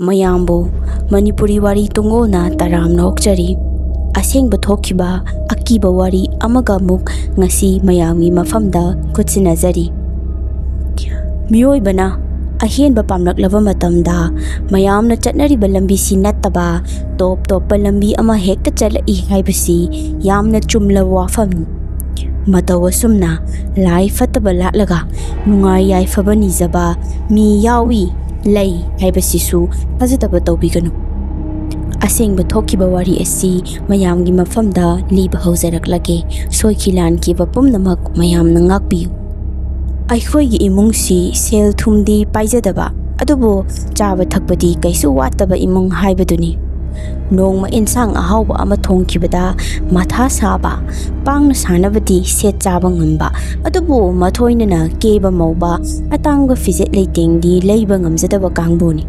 ꯃꯌꯥꯝꯕꯨ ꯃꯅꯤꯄꯨꯔꯤ ꯋꯥꯔꯤ ꯇꯨꯡꯒꯣꯜꯅ ꯇꯔꯥꯝꯅ ꯑꯣꯛꯆꯔꯤ. ꯑꯁꯦꯡꯕ ꯊꯣꯛꯈꯤꯕ ꯑꯀꯤꯕ ꯋꯥꯔꯤ ꯑꯃꯒ ꯑꯃꯨꯛ ꯉꯁꯤ ꯃꯌꯥꯝꯒꯤ ꯃꯐꯝꯗ ꯈꯨꯠꯁꯤꯟꯅꯖꯔꯤ. ꯃꯤꯑꯣꯏꯕꯅ ꯑꯍꯦꯟꯕ ꯄꯥꯝꯂꯛꯂꯕ ꯃꯇꯝꯗ ꯃꯌꯥꯝꯅ ꯆꯠꯅꯔꯤꯕ ꯂꯝꯕꯤꯁꯤ ꯅꯠꯇꯕ ꯇꯣꯞ ꯇꯣꯞꯄ ꯂꯝꯕꯤ ꯑꯃ ꯍꯦꯛꯇ ꯆꯠꯂꯛꯏ ꯍꯥꯏꯕꯁꯤ ꯌꯥꯝꯅ ꯆꯨꯝꯂꯕ ꯋꯥꯐꯝꯅꯤ. ꯃꯇꯧ ꯑꯁꯨꯝꯅ ꯂꯥꯏ ꯐꯠꯇꯕ ꯂꯥꯠꯂꯒ ꯅꯨꯡꯉꯥꯏ ꯌꯥꯏꯐꯕ ꯅꯤꯖꯕ ꯃꯤ ꯌꯥꯎꯏ ꯂꯩ ꯍꯥꯏꯕꯁꯤꯁꯨ ꯊꯥꯖꯗꯕ ꯇꯧꯕꯤꯒꯅꯨ. ꯑꯁꯦꯡꯕ ꯊꯣꯛꯈꯤꯕ ꯋꯥꯔꯤ ꯑꯁꯤ ꯃꯌꯥꯝꯒꯤ ꯃꯐꯝꯗ ꯂꯤꯕ ꯍꯧꯖꯔꯛꯂꯒꯦ. ꯁꯣꯏꯈꯤ ꯂꯥꯟꯈꯤꯕ ꯄꯨꯝꯅꯃꯛ ꯃꯌꯥꯝꯅ ꯉꯥꯛꯄꯤꯌꯨ. ꯑꯩꯈꯣꯏꯒꯤ ꯏꯃꯨꯡꯁꯤ ꯁꯦꯜ ꯊꯨꯝꯗꯤ ꯄꯥꯏꯖꯗꯕ ꯑꯗꯨꯕꯨ ꯆꯥꯕ ꯊꯛꯄꯗꯤ ꯀꯩꯁꯨ ꯋꯥꯠꯇꯕ ꯏꯃꯨꯡ ꯍꯥꯏꯕꯗꯨꯅꯤ. ꯅꯣꯡꯃ ꯏꯟꯁꯥꯡ ꯑꯍꯥꯎꯕ ꯑꯃ ꯊꯣꯡꯈꯤꯕꯗ ꯃꯊꯥ ꯁꯥꯕ, ꯄꯥꯡꯅ ꯁꯥꯅꯕꯗꯤ ꯁꯦꯠ ꯆꯥꯕ ꯉꯝꯕ ꯑꯗꯨꯕꯨ ꯃꯊꯣꯏꯅꯅ ꯀꯦꯕ ꯃꯧꯕ, ꯑꯇꯥꯡꯕ ꯐꯤꯖꯦꯠ ꯂꯩꯇꯦꯡꯗꯤ ꯂꯩꯕ ꯉꯝꯖꯗꯕ ꯀꯥꯡꯕꯨꯅꯤ.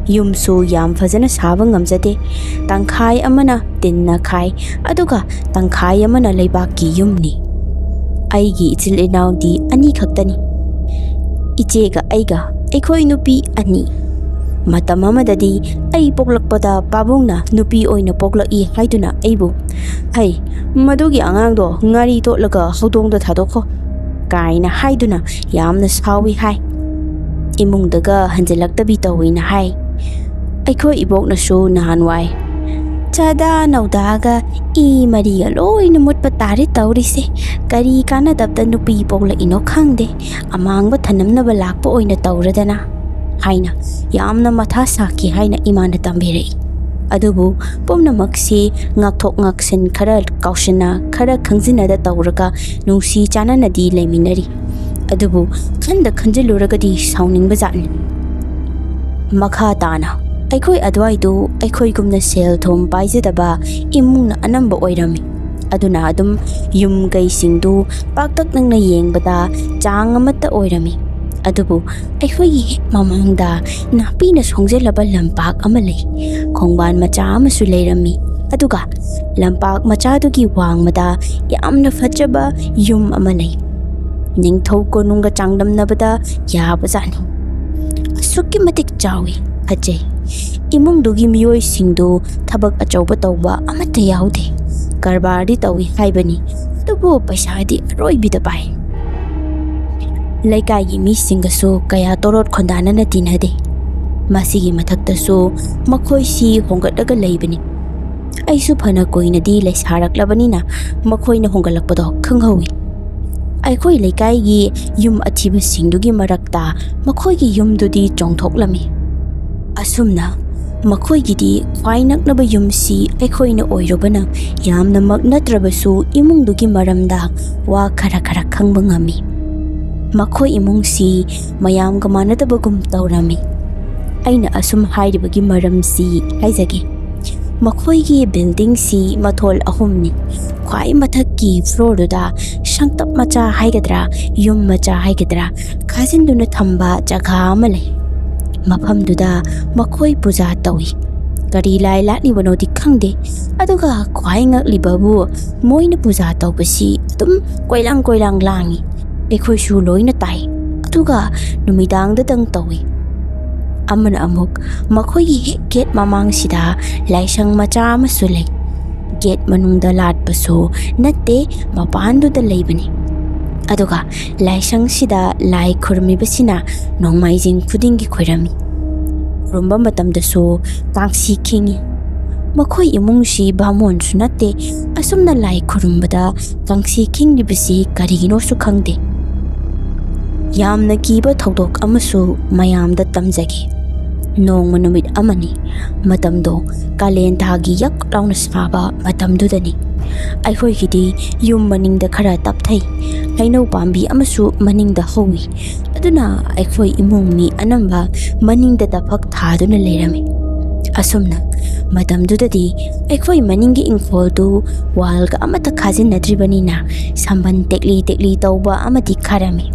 ꯌꯨꯝꯁꯨ ꯌꯥꯝ ꯐꯖꯅ ꯁꯥꯕ ꯉꯝꯖꯗꯦ. ꯇꯪꯈꯥꯏ ꯑꯃꯅ ꯇꯤꯟꯅ ꯈꯥꯏ ꯑꯗꯨꯒ ꯇꯪꯈꯥꯏ ꯑꯃꯅ ꯂꯩꯕꯥꯛꯀꯤ ꯌꯨꯝꯅꯤ. ꯑꯩꯒꯤ ꯏꯆꯤꯜ ꯏꯅꯥꯎꯗꯤ 2 ꯈꯛꯇꯅꯤ. ꯏꯆꯦꯒ ꯑꯩꯒ, ꯑꯩꯈꯣꯏ ꯅꯨꯄꯤ 2. ꯃꯇꯝ ꯑꯃꯗꯗꯤ ꯑꯩ ꯄꯣꯛꯂꯛꯄꯗ ꯄꯥꯕꯨꯡꯅ ꯅꯨꯄꯤ ꯑꯣꯏꯅ ꯄꯣꯛꯂꯛꯏ ꯍꯥꯏꯗꯨꯅ ꯑꯩꯕꯨ "ꯍꯩ, ꯃꯗꯨꯒꯤ ꯑꯉꯥꯡꯗꯣ ꯉꯥꯔꯤ ꯇꯣꯠꯂꯒ ꯍꯧꯗꯣꯡꯗ ꯊꯥꯗꯣꯛꯈꯣ" ꯀꯥꯏꯅ ꯍꯥꯏꯗꯨꯅ ꯌꯥꯝꯅ ꯁꯥꯎꯏ ꯍꯥꯏ. ꯏꯃꯨꯡꯗꯒ ꯍꯟꯖꯤꯜꯂꯛꯇꯕꯤ ꯇꯧꯏꯅ ꯍꯥꯏ. ꯑꯩꯈꯣꯏ ꯏꯕꯣꯛꯅꯁꯨ ꯅꯍꯥꯟꯋꯥꯏ "ꯆꯥꯗꯥ ꯅꯧꯗꯥꯒ ꯏ ꯃꯔꯤꯒ ꯂꯣꯏꯅ ꯃꯨꯠꯄ ꯇꯥꯔꯦ ꯇꯧꯔꯤꯁꯦ. ꯀꯔꯤ ꯀꯥꯟꯅꯗꯕꯗ ꯅꯨꯄꯤ ꯄꯣꯛꯂꯛꯏꯅꯣ ꯈꯪꯗꯦ. ꯑꯃꯥꯡꯕ ꯊꯅꯝꯅꯕ ꯂꯥꯛꯄ ꯑꯣꯏꯅ ꯇꯧꯔꯗꯅ" ꯍꯥꯏꯅ ꯌꯥꯝꯅ ꯃꯊꯥ ꯁꯥꯈꯤ ꯍꯥꯏꯅ ꯏꯃꯥꯅ ꯇꯝꯕꯤꯔꯛꯏ. ꯑꯗꯨꯕꯨ ꯄꯨꯝꯅꯃꯛꯁꯤ ꯉꯥꯛꯊꯣꯛ ꯉꯥꯛꯁꯤꯟ ꯈꯔ ꯀꯥꯎꯁꯤꯟꯅ ꯈꯔ ꯈꯪꯖꯤꯟꯅꯗ ꯇꯧꯔꯒ ꯅꯨꯡꯁꯤ ꯆꯥꯟꯅꯅꯗꯤ ꯂꯩꯃꯤꯟꯅꯔꯤ. ꯑꯗꯨꯕꯨ ꯈꯟꯖꯤꯜꯂꯨꯔꯒꯗꯤ ꯁꯥꯎꯅꯤꯡꯕ ꯖꯥꯠꯅꯤ. ꯃꯈꯥ ꯇꯥꯅ ꯑꯩꯈꯣꯏ ꯑꯗꯨꯋꯥꯏꯗꯨ ꯑꯩꯈꯣꯏꯒꯨꯝꯅ ꯁꯦꯜ ꯊꯨꯝ ꯄꯥꯏꯖꯗꯕ ꯏꯃꯨꯡꯅ ꯑꯅꯝꯕ ꯑꯣꯏꯔꯝꯃꯤ. ꯑꯗꯨꯅ ꯑꯗꯨꯝ ꯌꯨꯝ ꯀꯩꯁꯤꯡꯗꯨ ꯄꯥꯛꯇꯛꯅꯅ ꯌꯦꯡꯕꯗ ꯆꯥꯡ ꯑꯃꯠꯇ ꯑꯣꯏꯔꯝꯃꯤ. ꯑꯗꯨꯕꯨ ꯑꯩꯈꯣꯏꯒꯤ ꯍꯦꯛ ꯃꯃꯥꯡꯗ ꯅꯥꯄꯤꯅ ꯁꯣꯡꯖꯜꯂꯕ ꯂꯝꯄꯥꯛ ꯑꯃ ꯂꯩ. ꯈꯣꯡꯕꯥꯟ ꯃꯆꯥ ꯑꯃꯁꯨ ꯂꯩꯔꯝꯃꯤ. ꯑꯗꯨꯒ ꯂꯝꯄꯥꯛ ꯃꯆꯥꯗꯨꯒꯤ ꯋꯥꯡꯃꯗ ꯌꯥꯝꯅ ꯐꯖꯕ ꯌꯨꯝ ꯑꯃ ꯂꯩ. ꯅꯤꯡꯊꯧ ꯀꯣꯅꯨꯡꯒ ꯆꯥꯡꯗꯝꯅꯕꯗ ꯌꯥꯕꯖꯥꯠꯅꯤ. ꯑꯁꯨꯛꯀꯤ ꯃꯇꯤꯛ ꯆꯥꯎꯏ, ꯐꯖꯩ. ꯏꯃꯨꯡꯗꯨꯒꯤ ꯃꯤꯑꯣꯏꯁꯤꯡꯗꯨ ꯊꯕꯛ ꯑꯆꯧꯕ ꯇꯧꯕ ꯑꯃꯠꯇ ꯌꯥꯎꯗꯦ. ꯀꯔꯕꯥꯔꯗꯤ ꯇꯧꯏ ꯍꯥꯏꯕꯅꯤ, ꯑꯗꯨꯕꯨ ꯄꯩꯁꯥꯗꯤ ꯑꯔꯣꯏꯕꯤꯗ ꯄꯥꯏ. ꯂꯩꯀꯥꯏꯒꯤ ꯃꯤꯁꯤꯡꯒꯁꯨ ꯀꯌా ꯇꯣꯔꯣꯠ ꯈꯣꯟꯗꯥꯅꯅ ꯇꯤꯟꯅꯗꯦ. ꯃꯁꯤꯒꯤ ꯃꯊꯛꯇꯁꯨ ꯃꯈꯣꯏꯁꯤ ꯍꯣꯡꯒꯠꯂꯒ ꯂꯩꯕꯅꯤ. ꯑꯩꯁꯨ ꯐꯅ ꯀꯨꯏꯅꯗꯤ ꯂꯩꯁꯥꯔꯛꯂꯕꯅꯤꯅ ꯃꯈꯣꯏꯅ ꯍꯣꯡꯒꯠꯂꯛꯄꯗꯣ ꯈꯪꯍꯧꯏ. ꯑꯩꯈꯣꯏ ꯂꯩꯀꯥꯏꯒꯤ ꯌꯨꯝ ꯑꯊꯤꯕꯁꯤꯡꯗꯨꯒꯤ ꯃꯔꯛꯇ ꯃꯈꯣꯏꯒꯤ ꯌꯨꯝꯗꯨꯗꯤ ꯆꯣꯡꯊꯣꯛꯂꯝꯃꯤ. ꯑꯁꯨꯝꯅ ꯃꯈꯣꯏꯒꯤꯗꯤ ꯈ꯭ꯋꯥꯏ ꯅꯛꯅꯕ ꯌꯨꯝꯁꯤ ꯑꯩꯈꯣꯏꯅ ꯑꯣꯏꯔꯨꯕꯅ ꯌꯥꯝꯅꯃꯛ ꯅꯠꯇ꯭ꯔꯕꯁꯨ ꯏꯃꯨꯡꯗꯨꯒꯤ ꯃꯔꯝꯗ ꯋꯥ ꯈꯔ ꯈꯪꯕ ꯉꯝꯃꯤ. ꯃꯈꯣꯏ ꯏꯃꯨꯡꯁꯤ ꯃꯌꯥꯝꯒ ꯃꯥꯟꯅꯗꯕꯒꯨꯝ ꯇꯧꯔꯝꯃꯤ. ꯑꯩꯅ ꯑꯁꯨꯝ ꯍꯥꯏꯔꯤꯕꯒꯤ ꯃꯔꯝꯁꯤ ꯍꯥꯏꯖꯒꯦ. ꯃꯈꯣꯏꯒꯤ ꯕꯤꯜꯗꯤꯡꯁꯤ ꯃꯊꯣꯜ 3ꯅꯤ. ꯈ꯭ꯋꯥꯏ ꯃꯊꯛꯀꯤ ꯐ꯭ꯂꯣꯔꯗꯨꯗ ꯁꯪꯇꯞ ꯃꯆꯥ ꯍꯥꯏꯒꯗ꯭ꯔꯥ, ꯌꯨꯝ ꯃꯆꯥ ꯍꯥꯏꯒꯗ꯭ꯔꯥ, ꯈꯥꯖꯤꯟꯗꯨꯅ ꯊꯝꯕ ꯖꯒꯥ ꯑꯃ ꯂꯩ. ꯃꯐꯝꯗꯨꯗ ꯃꯈꯣꯏ ꯄꯨꯖꯥ ꯇꯧꯏ. ꯀꯔꯤ ꯂꯥꯏ ꯂꯥꯠꯂꯤꯕꯅꯣꯗꯤ ꯈꯪꯗꯦ. ꯑꯗꯨꯒ ꯈ꯭ꯋꯥꯏ ꯉꯛꯂꯤꯕꯕꯨ ꯃꯣꯏꯅ ꯄꯨꯖꯥ ꯇꯧꯕꯁꯤ ꯑꯗꯨം ꯀꯣꯏꯂꯥꯡ ꯂꯥꯡꯏ. ꯑꯩꯈꯣꯏꯁꯨ ꯂꯣꯏꯅ ꯇꯥꯏ. ꯑꯗꯨꯒ ꯅꯨꯃꯤꯗꯥꯡꯗꯇꯪ ꯇꯧꯏ. ꯑꯃꯅ ꯑꯃꯨꯛ ꯃꯈꯣꯏꯒꯤ ꯍꯦꯛ ꯒꯦꯠ ꯃꯃꯥꯡꯁꯤꯗ ꯂꯥꯏꯁꯪ ꯃꯆꯥ ꯑꯃꯁꯨ ꯂꯩ. ꯒꯦꯠ ꯃꯅꯨꯡꯗ ꯂꯥꯠꯄꯁꯨ ꯅꯠꯇꯦ, ꯃꯄꯥꯟꯗꯨꯗ ꯂꯩꯕꯅꯤ. ꯑꯗꯨꯒ ꯂꯥꯏꯁꯪꯁꯤꯗ ꯂꯥꯏ ꯈꯨꯔꯨꯝꯃꯤꯕꯁꯤꯅ ꯅꯣꯡꯃꯥꯏꯖꯤꯡ ꯈꯨꯗꯤꯡꯒꯤ ꯈꯨꯔꯨꯝꯃꯤ. ꯈꯨꯔꯨꯝꯕ ꯃꯇꯝꯗꯁꯨ ꯀꯥꯡꯁꯤ ꯈꯤꯡꯏ. ꯃꯈꯣꯏ ꯏꯃꯨꯡꯁꯤ ꯕꯥꯃꯣꯟꯁꯨ ꯅꯠꯇꯦ. ꯑꯁꯨꯝꯅ ꯂꯥꯏ ꯈꯨꯔꯨꯝꯕꯗ ꯀꯥꯡꯁꯤ ꯈꯤꯡꯂꯤꯕꯁꯤ ꯀꯔꯤꯒꯤꯅꯣꯁꯨ ꯈꯪꯗꯦ. ꯌꯥꯝꯅ ꯀꯤꯕ ꯊꯧꯗꯣꯛ ꯑꯃꯁꯨ ꯃꯌꯥꯝꯗ ꯇꯝꯖꯒꯦ. ꯅꯣꯡꯃ ꯅꯨꯃꯤꯠ ꯑꯃꯅꯤ. ꯃꯇꯝꯗꯣ ꯀꯥꯂꯦꯟ ꯊꯥꯒꯤ ꯌꯛ ꯂꯥꯎꯅ ꯁꯥꯕ ꯃꯇꯝꯗꯨꯗꯅꯤ. ꯑꯩꯈꯣꯏꯒꯤꯗꯤ ꯌꯨꯝ ꯃꯅꯤꯡꯗ ꯈꯔ ꯇꯞꯊꯩ. ꯍꯩꯅꯧ ꯄꯥꯝꯕꯤ ꯑꯃꯁꯨ ꯃꯅꯤꯡꯗ ꯍꯧꯏ. ꯑꯗꯨꯅ ꯑꯩꯈꯣই ꯏꯃꯨꯡ ꯃꯤ ꯑꯅꯝꯕ ꯃꯅꯤꯡꯗ ꯐꯛ ꯊꯥꯗꯨꯅ ꯂꯩꯔꯝꯃꯤ. ꯑꯁꯨꯝꯅ ꯃꯇꯝꯗꯨꯗꯗꯤ ꯑꯩꯈꯣꯏ ꯃꯅꯤꯡꯒꯤ ꯏꯪꯈꯣꯜꯗꯨ ꯋꯥꯜꯒ ꯑꯃꯠꯇ ꯈꯥꯖꯤꯟꯅꯗ꯭ꯔꯤꯕꯅꯤꯅ ꯁꯝꯕꯟ ꯇꯦꯛꯂꯤ ꯇꯧꯕ ꯑꯃꯗꯤ ꯈꯥꯔꯝꯃꯤ.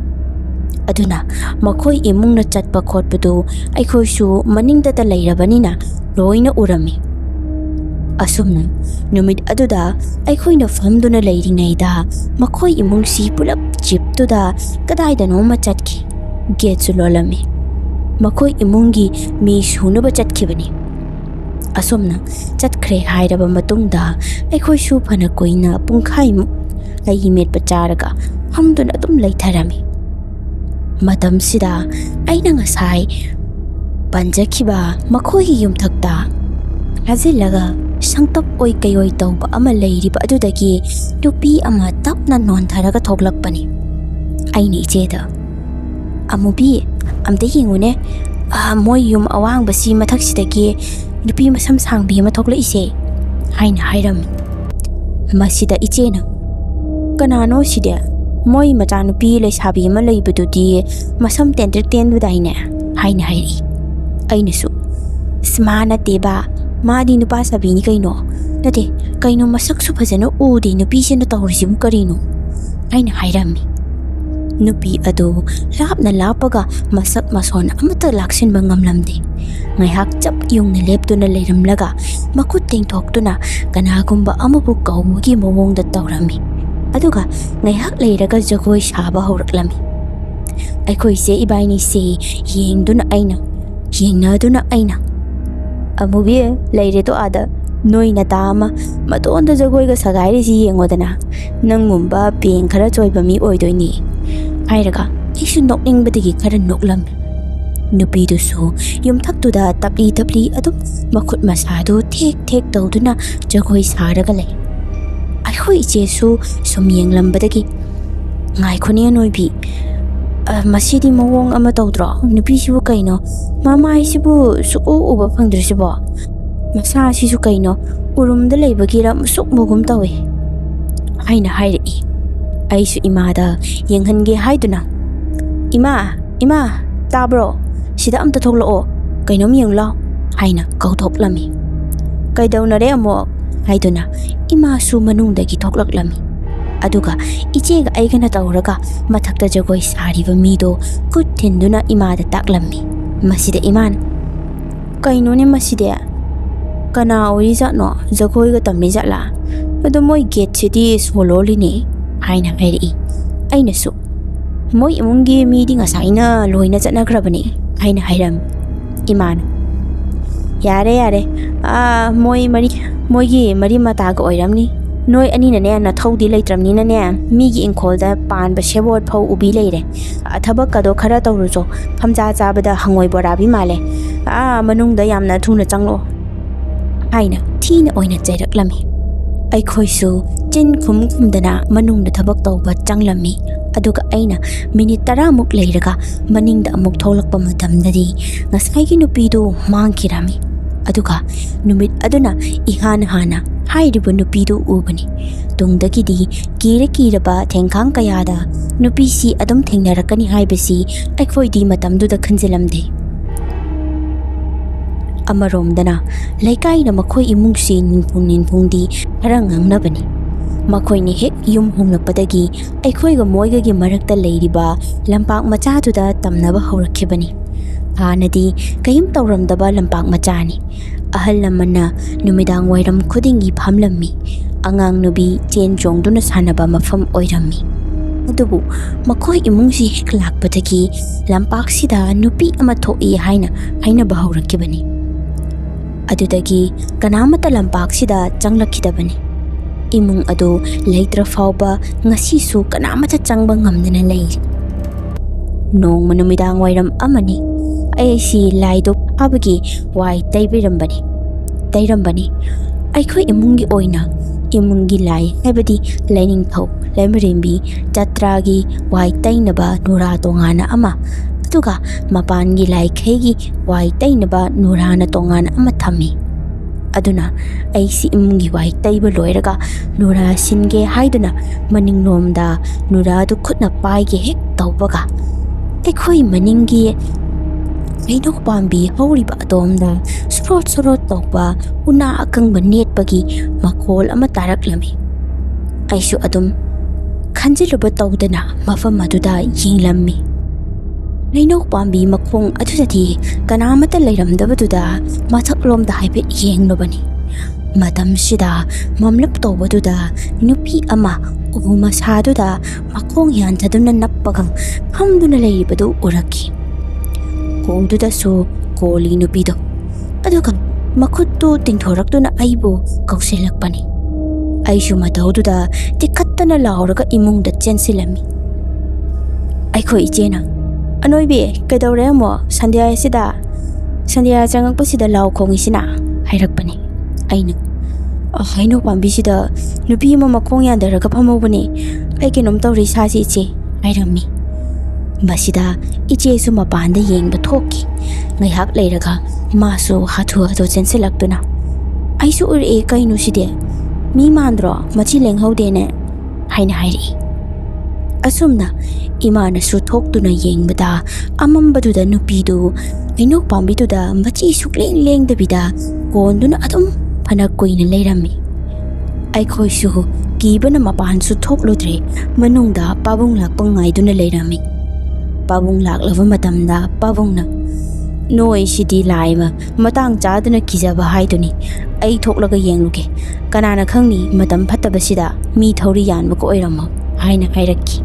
ꯑꯗꯨꯅ ꯃꯈꯣꯏ ꯏꯃꯨꯡꯅ ꯆꯠꯄ ꯈꯣꯠꯄꯗꯨ ꯑꯩꯈꯣꯏꯁꯨ ꯃꯅꯤꯡꯗꯇ ꯂꯩꯔꯕꯅꯤನ ꯂꯣꯏꯅ ꯎꯔꯝꯃꯤ. ꯑꯁꯨꯝꯅ ꯅꯨꯃꯤꯠ ꯑꯗꯨꯗ ꯑꯩꯈꯣꯏꯅ ꯐꯝꯗꯨꯅ ꯂꯩꯔꯤꯉꯩꯗ ꯃꯈꯣꯏ ꯏꯃꯨꯡꯁꯤ ꯄꯨꯂꯞ ꯖꯤꯞꯇꯨꯗ ꯀꯗꯥꯏꯗꯅꯣꯃ ꯆꯠꯈꯤ. ꯒꯦꯠꯁꯨ ꯂꯣꯜꯂꯝꯃꯤ. ꯃꯈꯣꯏ ꯏꯃꯨꯡꯒꯤ ꯃꯤ ꯁꯨꯅꯕ ꯆꯠꯈꯤꯕꯅꯤ꯫ ꯑꯁꯨꯝꯅ ꯆꯠꯈ꯭ꯔꯦ ꯍꯥꯏꯔꯕ ꯃꯇꯨꯡꯗ ꯑꯩꯈꯣꯏꯁꯨ ꯐꯅ ꯀꯨꯏꯅ ꯄꯨꯡꯈꯥꯏꯃꯨꯛ ꯑꯩꯒꯤ ꯃꯦꯠꯄ ꯆꯥꯔꯒ ꯐꯝꯗꯨꯅ ꯑꯗꯨꯝ ꯂꯩꯊꯔꯝꯃꯤ꯫ ꯃꯇꯝꯁꯤꯗ ꯑꯩꯅ ꯉꯁꯥꯏ ꯄꯟꯖꯈꯤꯕ ꯃꯈꯣꯏꯒꯤ ꯌꯨꯝꯊꯛꯇ ꯊꯥꯖꯤꯜꯂꯒ ꯁꯪꯇꯞ ꯑꯣꯏ ꯀꯩꯑꯣꯏ ꯇꯧꯕ ꯑꯃ ꯂꯩꯔꯤꯕ ꯑꯗꯨꯗꯒꯤ ꯅꯨꯄꯤ ꯑꯃ ꯇꯞꯅ ꯅꯣꯟꯊꯔꯒ ꯊꯣꯛꯂꯛꯄꯅꯤ꯫ ꯑꯩꯅ ꯏꯆꯦꯗ "ꯑꯃꯨꯕꯤ, ꯑꯝꯇ ꯌꯦꯡꯉꯨꯅꯦ, ꯃꯣꯏ ꯌꯨꯝ ꯑꯋꯥꯡꯕꯁꯤ ꯃꯊꯛꯁꯤꯗꯒꯤ ꯅꯨꯄꯤ ꯃꯁꯝ ꯁꯥꯡꯕꯤ ꯑꯃ ꯊꯣꯛꯂꯛꯏꯁꯦ" ꯍꯥꯏꯅ ꯍꯥꯏꯔꯝꯃꯤ꯫ ꯃꯁꯤꯗ ꯏꯆꯦꯅ "ꯀꯅꯥꯅꯣ ꯁꯤꯗꯤ? ꯃꯣꯏ ꯃꯆꯥꯅꯨꯄꯤ ꯂꯩꯁꯥꯕꯤ ꯑꯃ ꯂꯩꯕꯗꯨꯗꯤ ꯃꯁꯝ ꯇꯦꯟꯇ꯭ꯔꯤꯛ ꯇꯦꯟꯕꯗꯥꯏꯅꯦ" ꯍꯥꯏꯅ ꯍꯥꯏꯔꯛꯏ꯫ ꯑꯩꯅꯁꯨ "ꯃꯥ ꯅꯠꯇꯦꯕ, ꯃꯥꯗꯤ ꯅꯨꯄꯥ ꯁꯥꯕꯤꯅꯤ ꯀꯩꯅꯣ, ꯅꯠꯇꯦ ꯀꯩꯅꯣ ꯃꯁꯛꯁꯨ ꯐꯖꯅ ꯎꯗꯦ ꯅꯨꯄꯤꯁꯤꯅ ꯇꯧꯔꯤꯁꯤꯕꯨ ꯀꯔꯤꯅꯣ" ꯍꯥꯏꯅ ꯍꯥꯏꯔꯝꯃꯤ꯫ ꯅꯨꯄꯤ ꯑꯗꯨ ꯂꯥꯞꯅ ꯂꯥꯞꯄꯒ ꯃꯁꯛ ꯃꯁꯣꯟ ꯑꯃꯠꯇ ꯂꯥꯛꯁꯤꯟꯕ ꯉꯝꯂꯝꯗꯦ꯫ ꯉꯥꯏꯍꯥꯛ ꯆꯞ ꯌꯨꯡꯅ ꯂꯦꯞꯇꯨꯅ ꯂꯩꯔꯝꯂꯒ ꯃꯈꯨꯠ ꯇꯤꯡꯊꯣꯛꯇꯨꯅ ꯀꯅꯥꯒꯨꯝꯕ ꯑꯃꯕꯨ ꯀꯧꯕꯒꯤ ꯃꯑꯣꯡꯗ ꯇꯧꯔꯝꯃꯤ꯫ ꯑꯗꯨꯒ ꯉꯥꯏꯍꯥꯛ ꯂꯩꯔꯒ ꯖꯒꯣꯏ ꯁꯥꯕ ꯍꯧꯔꯛꯂꯝꯃꯤ꯫ ꯑꯩꯈꯣꯏꯁꯦ ꯏꯕꯥꯏꯅꯤꯁꯦ ꯌꯦꯡꯅꯗꯨꯅ ꯑꯩꯅ "ꯑꯃꯨꯕꯤ, ꯂꯩꯔꯦꯗꯣ ꯑꯥꯗ ꯅꯣꯏ ꯅꯇꯥ ꯑꯃ ꯃꯇꯣꯟꯗ ꯖꯒꯣꯏꯒ ꯁꯥꯒꯥꯏꯔꯤꯁꯤ ꯌꯦꯡꯉꯣꯗꯅ, ꯅꯪꯒꯨꯝꯕ ꯄꯦꯡ ꯈꯔ ꯆꯣꯏꯕ ꯃꯤ ꯑꯣꯏꯗꯣꯏꯅꯤ" ꯍꯥꯏꯔꯒ ꯑꯩꯁꯨ ꯅꯣꯛꯅꯤꯡꯕꯗꯒꯤ ꯈꯔ ꯅꯣꯛꯂꯝꯃꯤ꯫ ꯅꯨꯄꯤꯗꯨꯁꯨ ꯌꯨꯝꯊꯛꯇꯨꯗ ꯇꯞꯂꯤ ꯇꯞꯂꯤ ꯑꯗꯨꯝ ꯃꯈꯨꯠ ꯃꯁꯥꯗꯨ ꯊꯦꯛ ꯊꯦꯛ ꯇꯧꯗꯨꯅ ꯖꯒꯣꯏ ꯁꯥꯔꯒ ꯂꯩ꯫ ꯑꯩꯈꯣꯏ ꯏꯆꯦꯁꯨ ꯁꯨꯝ ꯌꯦꯡꯂꯝꯕꯗꯒꯤ "ꯉꯥꯏꯈꯣꯅꯦ ꯅꯣꯏꯕꯤ, ꯃꯁꯤꯗꯤ ꯃꯑꯣꯡ ꯑꯃ ꯇꯧꯗ꯭ꯔꯣ? ꯅꯨꯄꯤꯁꯤꯕꯨ ꯀꯩꯅꯣ ꯃꯃꯥꯏꯁꯤꯕꯨ ꯁꯨꯛꯎ ꯎꯕ ꯐꯪꯗ꯭ꯔꯤꯁꯤꯕꯣ? ꯃꯁꯥꯁꯤꯁꯨ ꯀꯩꯅꯣ ꯎꯔꯨꯝꯗ ꯂꯩꯕꯒꯤꯔ ꯃꯨꯁꯨꯛ ꯃꯨꯒꯨꯝ ꯇꯧꯏ" ꯍꯥꯏꯅ ꯍꯥꯏꯔꯛꯏ꯫ ꯑꯩꯁꯨ ꯏꯃꯥꯗ ꯌꯦꯡꯍꯟꯒꯦ ꯍꯥꯏꯗꯨꯅ "ꯏꯃꯥ, ꯇꯥꯕ꯭ꯔꯣ? ꯁꯤꯗ ꯑꯝꯇ ꯊꯣꯛꯂꯛꯑꯣ, ꯀꯩꯅꯣꯝ ꯌꯦꯡꯉꯨ ꯂꯥꯎ" ꯍꯥꯏꯅ ꯀꯧꯊꯣꯛꯂꯝꯃꯤ꯫ "ꯀꯩꯗꯧꯅꯔꯦ ꯑꯃꯨꯛ" ꯍꯥꯏꯗꯨꯅ ꯏꯃꯥꯁꯨ ꯃꯅꯨꯡꯗꯒꯤ ꯊꯣꯛꯂꯛꯂꯝꯃꯤ꯫ ꯑꯗꯨꯒ ꯏꯆꯦꯒ ꯑꯩꯒꯅ ꯇꯧꯔꯒ ꯃꯊꯛꯇ ꯖꯒꯣꯏ ꯁꯥꯔꯤꯕ ꯃꯤꯗꯣ ꯈꯨꯠ ꯊꯤꯟꯗꯨꯅ ꯏꯃꯥꯗ taklami. Masida iman. Kainone maside. Kana orizatno jagoiga tamizatla. Ado moi gate sidi sololini. Haina hairi. Ainasu. Moi imungi meeting asaina loina zatnagrabani. Haina hairam. Iman. Yare. Moigi mari mataga oiramni. Noi anina ne na thodi leitramnina ne migi inkolda pan ba shebot phau ubi leire athabak kado khara tawrujo phamja chabada hangoi borabi male manungda yamna thuna changlo haina thina oina chairaklami aikhoisu chin khumdana manungda thabak tawba changlami aduga aina minute 10 muk leiraga maningda amuk tholakpa matamdadi ngasai gi nupidu mangkirami aduga numit aduna ihana hairibu nupidu ubani tungdagidi kira ba thengkhang kayada nupisi adum thengnarakani haibasi aikhoidi matamduda khanjilamde amaromdana laikaina makhoi imungsi ninpungdi harangangnabani makhoi hek yum humlakpadagi aikhoiga moigagi marakta leiriba lampak machaduda tamnaba haurakibani hanadi kayim tawramdaba lampak machani ahal lamana numidang wairam khudingi phamlammi angang nubi chen jongduna sanaba mafam oirammi adubu makhoi imungsi hek lakpatagi lampak sida nupi ama thoi haina bahaurakibani adudagi kanamata lampak sida changlakidabani imung adu leitra fauba ngasi su kanamata changba ngamdana lei nong manumidang wairam amani aisi laido abagi wai tairambani aikhoi imungi oina imungi lai haibadi laining thau laimarimbi jatragi wai tainaba nura tongana ama aduga mapangi lai khegi wai tainaba nurana tongana ama thami aduna aisi imungi wai taiba loiraga nura singe haiduna maninglomda nura du khutna paige hek tawbaga aikhoi maningi Ainok pambi hauriba adomda surot tawba una akangba netpagi makol ama taraklami aisu adum khanjiluba tawdana mafam aduda yinglammi Ainok pambi makhong adudati kanamata leiramdabaduda mathaklomda haibe yenglobani matam sida mamlap tawbaduda nupi ama ubuma saduda makhong yantaduna nappagang hamduna leiribadu uraki ꯀꯣꯜꯗꯨꯗꯁꯨ ꯀꯣꯜꯂꯤ ꯅꯨꯄꯤꯗꯣ, ꯑꯗꯨꯒ ꯃꯈꯨꯠꯇꯨ ꯇꯤꯡꯊꯣꯔꯛꯇꯨꯅ ꯑꯩꯕꯨ ꯀꯧꯁꯤꯜꯂꯛꯄꯅꯤ꯫ ꯑꯩꯁꯨ ꯃꯇꯧꯗꯨꯗ ꯇꯤꯈꯠꯇꯅ ꯂꯥꯎꯔꯒ ꯏꯃꯨꯡꯗ ꯆꯦꯟꯁꯤꯜꯂꯝꯃꯤ꯫ ꯑꯩꯈꯣꯏ ꯏꯆꯦꯅ "ꯑꯅꯣꯏꯕꯤ ꯀꯩꯗꯧꯔꯦ ꯑꯃꯨꯛ ꯁꯟꯗ꯭ꯌꯥ ꯆꯪꯉꯛꯄꯁꯤꯗ ꯂꯥꯎ ꯈꯣꯡꯉꯤꯁꯤꯅ" ꯍꯥꯏꯔꯛꯄꯅꯤ꯫ ꯑꯩꯅ "ꯍꯩꯅꯧ ꯄꯥꯝꯕꯤꯁꯤꯗ ꯅꯨꯄꯤ ꯑꯃ ꯃꯈꯣꯡ ꯌꯥꯟꯊꯔꯒ ꯐꯝꯍꯧꯕꯅꯤ, ꯑꯩ ꯀꯩꯅꯣꯝ ꯇꯧꯔꯤ ꯏꯁꯥꯁꯤ ꯏꯆꯦ" ꯍꯥꯏꯔꯝꯃꯤ꯫ ꯃꯁꯤꯗ ꯏꯆꯦꯁꯨ ꯃꯄꯥꯟꯗ ꯌꯦꯡꯕ ꯊꯣꯛꯈꯤ꯫ ꯉꯥꯏꯍꯥꯛ ꯂꯩꯔꯒ ꯃꯥꯁꯨ ꯍꯥꯊꯨ ꯆꯦꯟꯁꯤꯜꯂꯛꯇꯨꯅ "ꯑꯩꯁꯨ ꯎꯔꯛꯑꯦ, ꯀꯩꯅꯣ ꯁꯤꯗꯤ, ꯃꯤ ꯃꯥꯟꯗ꯭ꯔꯣ, ꯃꯆꯤ ꯂꯦꯡꯍꯧꯗꯦꯅꯦ" ꯍꯥꯏꯅ ꯍꯥꯏꯔꯛꯏ꯫ ꯑꯁꯨꯝꯅ ꯏꯃꯥꯅꯁꯨ ꯊꯣꯛꯇꯨꯅ ꯌꯦꯡꯕꯗ ꯑꯃꯝꯕꯗꯨꯗ ꯅꯨꯄꯤꯗꯨ ꯍꯩꯅꯧ ꯄꯥꯝꯕꯤꯗꯨꯗ ꯃꯆꯤ ꯁꯨꯛꯂꯦꯡ ꯂꯦꯡꯗꯕꯤꯗ ꯀꯣꯟꯗꯨꯅ ꯑꯗꯨꯝ ꯐꯅ ꯀꯨꯏꯅ ꯂꯩꯔꯝꯃꯤ꯫ ꯑꯩꯈꯣꯏꯁꯨ ꯀꯤꯕꯅ ꯃꯄꯥꯟꯁꯨ ꯊꯣꯛꯂꯨꯗ꯭ꯔꯦ, ꯃꯅꯨꯡꯗ ꯄꯥꯕꯨꯡ ꯂꯥꯛꯄ ꯉꯥꯏꯗꯨꯅ ꯂꯩꯔꯝꯃꯤ꯫ ꯄꯥꯕꯨꯡ ꯂꯥꯛꯂꯕ ꯃꯇꯝꯗ ꯄꯥꯕꯨꯡꯅ "ꯅꯣꯏꯁꯤꯗꯤ ꯂꯥꯏꯃ ꯃꯇꯥꯡ ꯆꯥꯗꯅ ꯀꯤꯖꯕ ꯍꯥꯏꯗꯨꯅꯤ, ꯑꯩ ꯊꯣꯛꯂꯒ ꯌꯦꯡꯂꯨꯒꯦ, ꯀꯅꯥꯅ ꯈꯪꯅꯤ ꯃꯇꯝ ꯐꯠꯇꯕꯁꯤꯗ ꯃꯤ ꯊꯧꯔꯤ ꯌꯥꯟꯕꯒ ꯑꯣꯏꯔꯝꯃꯣ" ꯍꯥꯏꯅ ꯍꯥꯏꯔꯛꯈꯤ꯫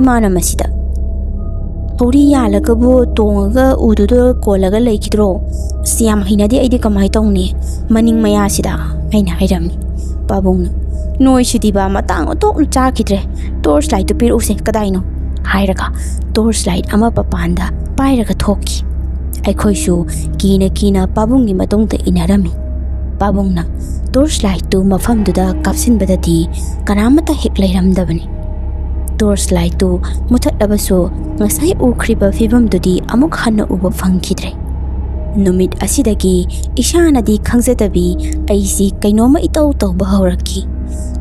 ꯏꯃꯥꯅ ꯃꯁꯤꯗ "ꯊꯧꯔꯤ ꯌꯥꯜꯂꯒꯕꯨ ꯇꯣꯡꯉꯒ ꯎꯗꯨꯗ ꯀꯣꯜꯂꯒ ꯂꯩꯈꯤꯗ꯭ꯔꯣ? ꯌꯥꯝ ꯍꯩꯅꯗꯦ, ꯑꯩꯗꯤ ꯀꯃꯥꯏ ꯇꯧꯅꯤ ꯃꯅꯤꯡ ꯃꯌꯥꯁꯤꯗ" ꯍꯥꯏꯅ ꯍꯥꯏꯔꯝꯃꯤ꯫ ꯄꯥꯕꯨꯡꯅ "ꯅꯣꯏꯁꯤꯗꯤꯕ ꯃꯇꯥꯡ ꯑꯣꯟꯊꯣꯛꯅ ꯆꯥꯈꯤꯗ꯭ꯔꯦ, ꯇꯣꯔꯆ ꯂꯥꯏꯠꯇꯨ ꯄꯤꯔꯛꯎꯁꯦ ꯀꯗꯥꯏꯅꯣ" ꯍꯥꯏꯔꯒ ꯇꯣꯔꯆ ꯂꯥꯏꯠ ꯑꯃ ꯃꯄꯥꯟꯗ ꯄꯥꯏꯔꯒ ꯊꯣꯛꯈꯤ꯫ ꯑꯩꯈꯣꯏꯁꯨ ꯀꯤꯅ ꯄꯥꯕꯨꯡꯒꯤ ꯃꯇꯨꯡꯗ ꯏꯟꯅꯔꯝꯃꯤ꯫ ꯄꯥꯕꯨꯡꯅ ꯇꯣꯔꯆ ꯂꯥꯏꯠꯇꯨ ꯃꯐꯝꯗꯨꯗ ꯀꯥꯞꯁꯤꯟꯕꯗꯗꯤ ꯀꯅꯥꯃꯠꯇ ꯍꯦꯛ ꯂꯩꯔꯝꯗꯕꯅꯤ꯫ ꯇꯣꯔꯆ ꯂꯥꯏꯠꯇꯨ ꯃꯨꯊꯠꯂꯕꯁꯨ ꯉꯁꯥꯏ ꯎꯈ꯭ꯔꯤꯕ ꯐꯤꯕꯝꯗꯨꯗꯤ ꯑꯃꯨꯛ ꯍꯟꯅ ꯎꯕ ꯐꯪꯈꯤꯗ꯭ꯔꯦ꯫ ꯅꯨꯃꯤꯠ ꯑꯁꯤꯗꯒꯤ ꯏꯁꯥꯅꯗꯤ ꯈꯪꯖꯗꯕꯤ ꯑꯩꯁꯤ ꯀꯩꯅꯣꯝꯃ ꯏꯇꯧ ꯇꯧꯕ ꯍꯧꯔꯛꯈꯤ꯫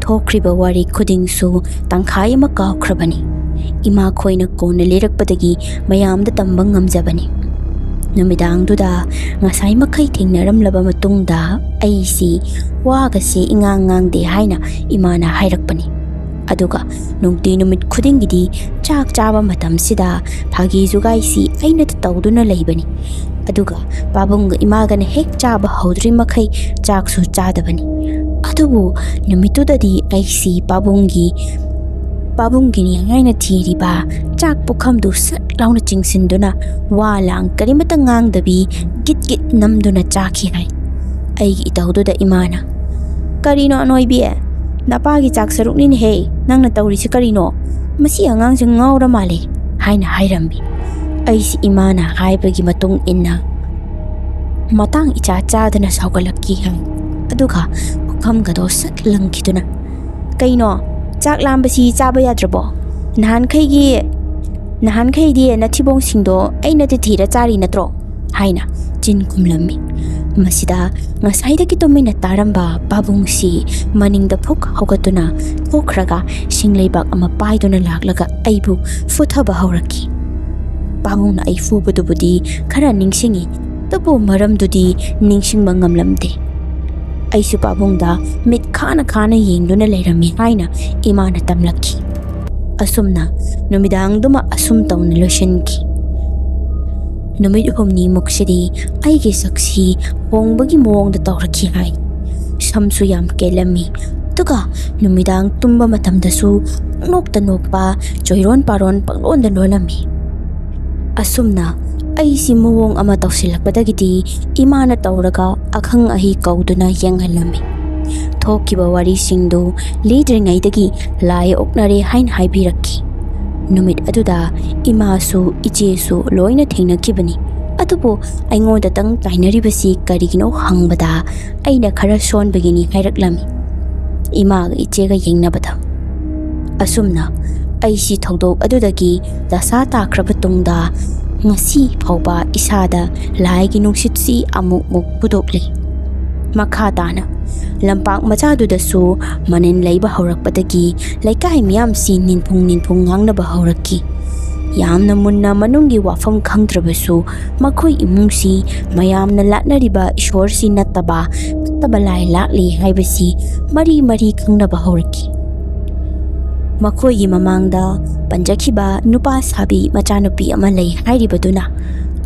ꯊꯣꯛꯈ꯭ꯔꯤꯕ ꯋꯥꯔꯤ ꯈꯨꯗꯤꯡꯁꯨ ꯇꯪꯈꯥꯏ ꯑꯃ ꯀꯥꯎꯈ꯭ꯔꯕꯅꯤ꯫ ꯏꯃꯥꯈꯣꯏꯅ ꯀꯣꯟꯅ ꯂꯤꯔꯛꯄꯗꯒꯤ ꯃꯌꯥꯝꯗ ꯇꯝꯕ ꯉꯝꯖꯕꯅꯤ꯫ ꯅꯨꯃꯤꯗꯥꯡꯗꯨꯗ ꯉꯁꯥꯏ ꯃꯈꯩ ꯊꯦꯡꯅꯔꯝꯂꯕ ꯃꯇꯨꯡꯗ ꯑꯩꯁꯤ ꯋꯥꯒꯁꯦ ꯏꯉꯥꯡ ꯉꯥꯡꯗꯦ ꯍꯥꯏꯅ ꯏꯃꯥꯅ ꯍꯥꯏꯔꯛꯄꯅꯤ꯫ ꯑꯗꯨꯒ ꯅꯨꯃꯤꯠ ꯈꯨꯗꯤꯡꯒꯤꯗꯤ ꯆꯥꯛ ꯆꯥꯕ ꯃꯇꯝꯁꯤꯗ ꯐꯥꯒꯤ ꯖꯨꯒꯥꯏꯁꯤ ꯑꯩꯅ ꯇꯧꯗꯨꯅ ꯂꯩꯕꯅꯤ꯫ ꯑꯗꯨꯒ ꯄꯥꯕꯨꯡꯒ ꯏꯃꯥꯒꯅ ꯍꯦꯛ ꯆꯥꯕ ꯍꯧꯗ꯭ꯔꯤ ꯃꯈꯩ ꯆꯥꯛꯁꯨ ꯆꯥꯗꯕꯅꯤ꯫ ꯑꯗꯨꯕꯨ ꯅꯨꯃꯤꯠꯇꯨꯗꯗꯤ ꯑꯩꯁꯤ ꯄꯥꯕꯨꯡꯒꯤꯅꯤ ꯍꯥꯏꯅ ꯊꯤꯔꯤꯕ ꯆꯥꯛ ꯄꯨꯈꯝꯗꯨ ꯁꯠ ꯂꯥꯎꯅ ꯆꯤꯡꯁꯤꯟꯗꯨꯅ ꯋꯥ ꯂꯥꯡ ꯀꯔꯤꯃꯠꯇ ꯉꯥꯡꯗꯕꯤ ꯒꯤꯠ ꯅꯝꯗꯨꯅ ꯆꯥꯈꯤ ꯍꯥꯏ꯫ ꯑꯩꯒꯤ ꯏꯇꯧꯗꯨꯗ ꯏꯃꯥꯅ "ꯀꯔꯤꯅꯣ ꯑꯅꯣꯏꯕꯤ, ꯅꯄꯥꯒꯤ ꯆꯥꯛ ꯁꯔꯨꯛꯅꯤꯅꯦꯍꯦ ꯅꯪꯅ ꯇꯧꯔꯤꯁꯤ ꯀꯔꯤꯅꯣ? ꯃꯁꯤ ꯑꯉꯥꯡꯁꯦ ꯉꯥꯎꯔ ꯃꯥꯜꯂꯦ" ꯍꯥꯏꯅ ꯍꯥꯏꯔꯝꯃꯤ꯫ ꯑꯩꯁꯤ ꯏꯃꯥꯅ ꯍꯥꯏꯕꯒꯤ ꯃꯇꯨꯡ ꯏꯟꯅ ꯃꯇꯥꯡ ꯏꯆꯥ ꯆꯥꯗꯅ ꯁꯥꯎꯒꯠꯂꯛꯈꯤ ꯍꯥꯏ꯫ ꯑꯗꯨꯒ ꯄꯨꯈꯝꯒꯗꯣ ꯁꯠ ꯂꯪꯈꯤꯗꯨꯅ "ꯀꯩꯅꯣ, ꯆꯥꯛ ꯂꯥꯝꯕꯁꯤ ꯆꯥꯕ ꯌꯥꯗ꯭ꯔꯕꯣ? ꯅꯍꯥꯟꯈꯩꯗꯤ ꯅꯊꯤꯕꯣꯡꯁꯤꯡꯗꯣ ꯑꯩꯅ ꯊꯤꯔ ꯆꯥꯔꯤ ꯅꯠꯇ꯭ꯔꯣ" ꯍꯥꯏꯅ ꯆꯤꯟ ꯈꯨꯝꯂꯝꯃꯤ꯫ ꯃꯁꯤꯗ ꯉꯁꯥꯏꯗꯒꯤ ꯇꯨꯃꯤꯟꯅ ꯇꯥꯔꯝꯕ ꯄꯥꯕꯨꯡꯁꯤ ꯃꯅꯤꯡꯗ ꯐꯨꯛ ꯍꯧꯒꯠꯇꯨꯅ ꯊꯣꯛꯈ꯭ꯔꯒ ꯁꯤꯡꯂꯩꯕꯥꯛ ꯑꯃ ꯄꯥꯏꯗꯨꯅ ꯂꯥꯛꯂꯒ ꯑꯩꯕꯨ ꯐꯨꯊꯕ ꯍꯧꯔꯛꯈꯤ꯫ ꯄꯥꯕꯨꯡꯅ ꯑꯩ ꯐꯨꯕꯗꯨꯕꯨꯗꯤ ꯈꯔ ꯅꯤꯡꯁꯤꯡꯉꯤ, ꯑꯗꯨꯕꯨ ꯃꯔꯝꯗꯨꯗꯤ ꯅꯤꯡꯁꯤꯡꯕ ꯉꯝꯂꯝꯗꯦ꯫ ꯑꯩꯁꯨ ꯄꯥꯕꯨꯡꯗ ꯃꯤꯠ ꯈꯥꯅ ꯌꯦꯡꯗꯨꯅ ꯂꯩꯔꯝꯃꯤ ꯍꯥꯏꯅ ꯏꯃꯥꯅ ꯇꯝꯂꯛꯈꯤ꯫ ꯑꯁꯨꯝꯅ ꯅꯨꯃꯤꯗꯥꯡꯗꯨꯃ ꯑꯁꯨꯝꯇꯧꯅ ꯂꯣꯏꯁꯤꯟꯈꯤ꯫ ꯅꯨꯃꯤꯠ ꯍꯨꯝꯅꯤꯃꯨꯛꯁꯤꯗꯤ ꯑꯩꯒꯤ ꯁꯛꯁꯤ ꯍꯣꯡꯕꯒꯤ ꯃꯑꯣꯡꯗ ꯇꯧꯔꯛꯈꯤ ꯍꯥꯏ꯫ ꯁꯝꯁꯨ ꯌꯥꯝ ꯀꯦꯜꯂꯝꯃꯤ, ꯑꯗꯨꯒ ꯅꯨꯃꯤꯗꯥꯡ ꯇꯨꯝꯕ ꯃꯇꯝꯗꯁꯨ ꯄꯪꯅꯣꯛꯇ ꯅꯣꯛꯄ, ꯆꯣꯏꯔꯣꯟ ꯄꯥꯔꯣꯟ ꯄꯪꯂꯣꯟꯗ ꯂꯣꯜꯂꯝꯃꯤ꯫ ꯑꯁꯨꯝꯅ ꯑꯩꯁꯤ ꯃꯑꯣꯡ ꯑꯃ ꯇꯧꯁꯤꯜꯂꯛꯄꯗꯒꯤꯗꯤ ꯏꯃꯥꯅ ꯇꯧꯔꯒ ꯑꯈꯪ ꯑꯍꯩ ꯀꯧꯗꯨꯅ ꯌꯦꯡꯍꯜꯂꯝꯃꯤ꯫ ꯊꯣꯛꯈꯤꯕ ꯋꯥꯔꯤꯁꯤꯡꯗꯨ ꯂꯤꯗ꯭ꯔꯤꯉꯩꯗꯒꯤ ꯂꯥꯏ ꯑꯣꯛꯅꯔꯦ ꯍꯥꯏꯅ ꯍꯥꯏꯕꯤꯔꯛꯈꯤ꯫ ꯅꯨꯃꯤꯠ ꯑꯗꯨꯗ ꯏꯃꯥꯁꯨ ꯏꯆꯦꯁꯨ ꯂꯣꯏꯅ ꯊꯦꯡꯅꯈꯤꯕꯅꯤ꯫ ꯑꯗꯨꯕꯨ ꯑꯩꯉꯣꯟꯗꯇꯪ ꯇꯥꯏꯅꯔꯤꯕꯁꯤ ꯀꯔꯤꯒꯤꯅꯣ ꯍꯪꯕꯗ ꯑꯩꯅ ꯈꯔ ꯁꯣꯟꯕꯒꯤꯅꯤ ꯍꯥꯏꯔꯛꯂꯝꯃꯤ, ꯏꯃꯥꯒ ꯏꯆꯦꯒ ꯌꯦꯡꯅꯕꯗ꯫ ꯑꯁꯨꯝꯅ ꯑꯩꯁꯤ ꯊꯧꯗꯣꯛ ꯑꯗꯨꯗꯒꯤ ꯗꯁꯥ ꯇꯥꯈ꯭ꯔꯕ ꯇꯨꯡꯗ ꯉꯁꯤ ꯐꯥꯎꯕ ꯏꯁꯥꯗ ꯂꯥꯏꯒꯤ ꯅꯨꯡꯁꯤꯠꯁꯤ ꯑꯃꯨꯛ ꯐꯨꯗꯣꯛꯂꯤ꯫ ꯃꯈꯥ តាꯅ ꯂꯝꯄꯥꯛ ꯃꯆꯥꯗꯨꯗꯁꯨ ꯃꯅꯤꯟ ꯂꯩꯕ ꯍꯧꯔꯛꯄꯗꯒꯤ ꯂꯩꯀꯥꯏ ꯃꯤꯌꯥꯝꯁꯤ ꯅꯤꯟꯐꯨꯡ ꯉꯥꯡꯅꯕ ꯍꯧꯔꯛꯈꯤ꯫ ꯌꯥꯝꯅ ꯃꯨꯟꯅ ꯃꯅꯨꯡꯒꯤ ꯋꯥꯐꯝ ꯈꯪꯗ꯭ꯔꯕꯁꯨ ꯃꯈꯣꯏ ꯏꯃꯨꯡꯁꯤ ꯃꯌꯥꯝꯅ ꯂꯥꯠꯅꯔꯤꯕ ꯏꯁꯣꯔꯁꯤ ꯅꯠꯇꯕ ꯐꯠꯇꯕ ꯂꯥꯏ ꯂꯥꯛꯂꯤ ꯍꯥꯏꯕꯁꯤ ꯃꯔꯤ ꯈꯪꯅꯕ ꯍꯧꯔꯛꯈꯤ꯫ ꯃꯈꯣꯏꯒꯤ ꯃꯃꯥꯡꯗ ꯄꯟꯖꯈꯤꯕ ꯅꯨꯄꯥ ꯁꯥꯕꯤ ꯃꯆꯥꯅꯨꯄꯤ ꯑꯃ ꯂꯩ ꯍꯥꯏꯔꯤꯕꯗꯨꯅ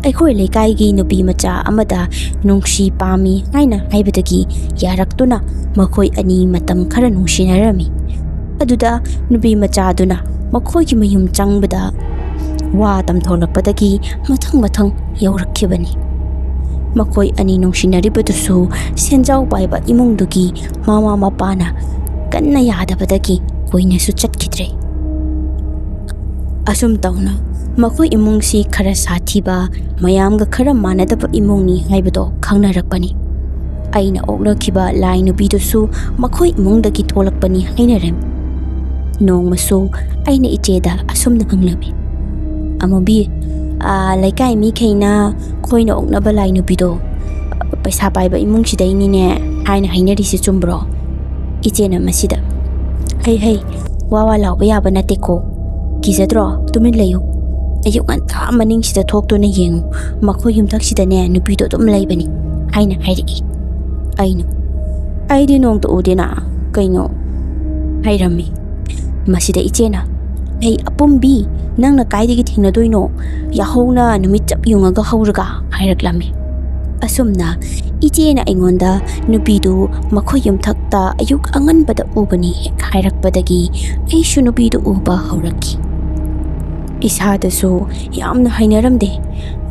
ꯑꯩꯈꯣꯏ ꯂꯩꯀꯥꯏꯒꯤ ꯅꯨꯄꯤ ꯃꯆꯥ ꯑꯃꯗ ꯅꯨꯡꯁꯤ ꯄꯥꯝꯃꯤ ꯍꯥꯏꯅ ꯍꯥꯏꯕꯗꯒꯤ ꯌꯥꯔꯛꯇꯨꯅ ꯃꯈꯣꯏ ꯑꯅꯤ ꯃꯇꯝ ꯈꯔ ꯅꯨꯡꯁꯤꯅꯔꯝꯃꯤ꯫ ꯑꯗꯨꯗ ꯅꯨꯄꯤ ꯃꯆꯥꯗꯨꯅ ꯃꯈꯣꯏꯒꯤ ꯃꯌꯨꯝ ꯆꯪꯕꯗ Wa tamtholakpadagi mathang yaurakkhibani. Makoi ani nungsinaribadusu senjau paiba imungdugi mama mapana kanna yadabadagi koinasu chatkidre. Asum tauna makoi imungsi khara sathiba mayamga khara manadaba imungni haibado khangnarakpani. Aina oklakhiba lai nubidusu makoi imungdagi tholakpani hainarem. Nongmasu aina icheda asumna hanglami. Amobi laikai mi khaina khoina oknaba lai nubido paisa paiba imungsidainine haina hainarisi chumbro. Ichena masida hei wawa lawba yaba nateko kizadro tumin layu ayuk nganta maningsida thoktuna yengu makoi yumthaksidane nubido dum laibani haina hairi aino aidi nong to udena kaino hairami masida ichena ei apumbi nangna kaidigi thingnadoino yahona numit chap yungaga hauraga hairaklammi. Asumna ichena aingonda nubidu makoi yumthakta ayuk anganbada ubani hairakpadagi aishu nubidu uba haurakki. Isadasu yamna hainaramde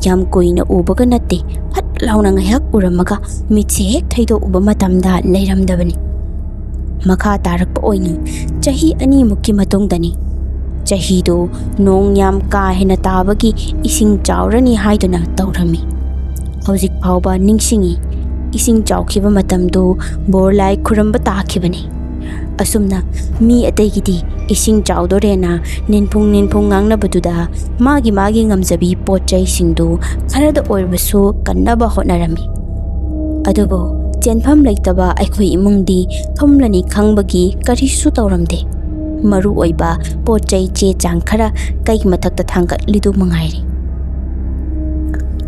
yam koina ubaga natte phat launa ngayak uramaga mitse hek thaido uba matamda leiramdabani. Makha tarakpa oina chahi ani mukki matungdani chahido nong yam ka hena tabagi ising chawrani haiduna tawrami. Hojik phauba ningsingi ising chawkhiba matamdo borlai khuramba takhibani. Asumna mi ataigidi ising chawdorena ninphung ngangnabaduda magi ngamjabi pochai singdu kharada oirbasu kannaba hotnarami. Adubo chenpham laitaba aikhoi imungdi thomlani khangbagi karisu tawramde. Maru oiba pochai che chang khara kai mathakta thangkat lidu mangairi.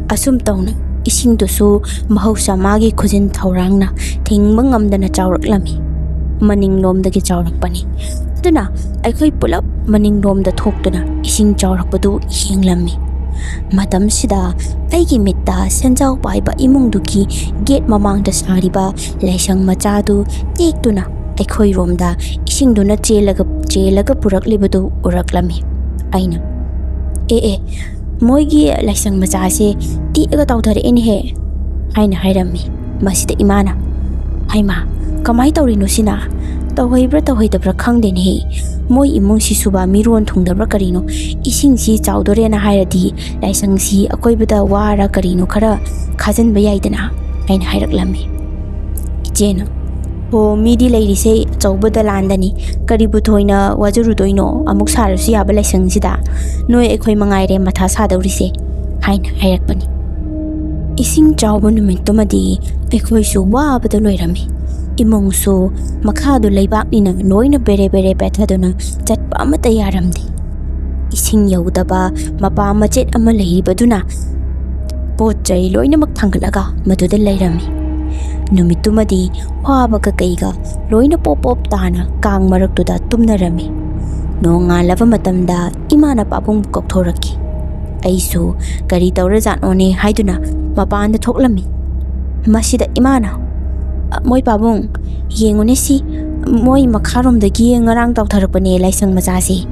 Asum tawna ising dusu mahausa magi khujin thaurangna thingba ngamdana chawraklami. Maning lomdagi chawrakpani. Aduna aikhoi pulap maning lomda thoktuna ising chawrakpadu henglammi. Matam sida aigi mitta senjau paiba imungdugi gate mamangda sariba laisang machadu tektuna aikhoi romda isingduna chelaga puraklibadu uraklami. Aina moigi laisang machase tiga tawthare enhe aina hairami. Masida imana haima kamai tawrino sina tawhaibra tawhaidabra khangdeni moi imung si suba miron thungdabra karino ising si chawdore na hairadi laisang si akoibada wara karino khara khajan bayaidana aina hairaklammi. Ichena o midi leirise chaubada landani karibu thoina wajurudoino amuk sarasu yaba laisang sida noi ekhoi mangaire matha sadaurise haina hairakpani. Ising chawba numittumadi ekhoi su wabada loirami. Imongsu makhadu leibaknina noina bere pethaduna chatpa amata yaramdi. Ising yaudaba mapa machet ama leiribaduna pochai loinamak thangalaga maduda leirami. Numittumadi wabaga kaiga loina pop tana kang maraktuda tumnarami. Nonga lava matamda imana papung kokthoraki. Aisu kari tawrajat one haiduna mapanda thoklami. Masida imana moi pabung yengone si moi makharomdagi ngarang taotharkpane laisang machase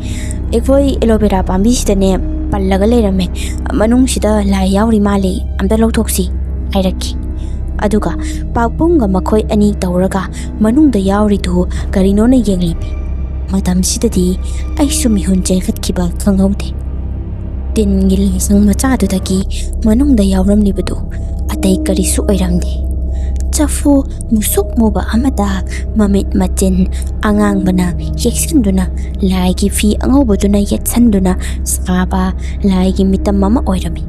ekhoi aloe vera pambi sidane pallaga leirame manung sida lai yauri male amda lawthoksi airakki. Aduga pakpunga makhoi ani tawraga manungda yauri du karino na yenglami. Matam sidadi aisu mihun chenkhatkiba khanghaude. Tingi laisang machadudagi manungda yawramlibadu atai karisu oiramde. Chafu musuk muba amada mamit machin angang bana yeksanduna laigi fi angobuduna yetsanduna saba laigi mitam mama oirami.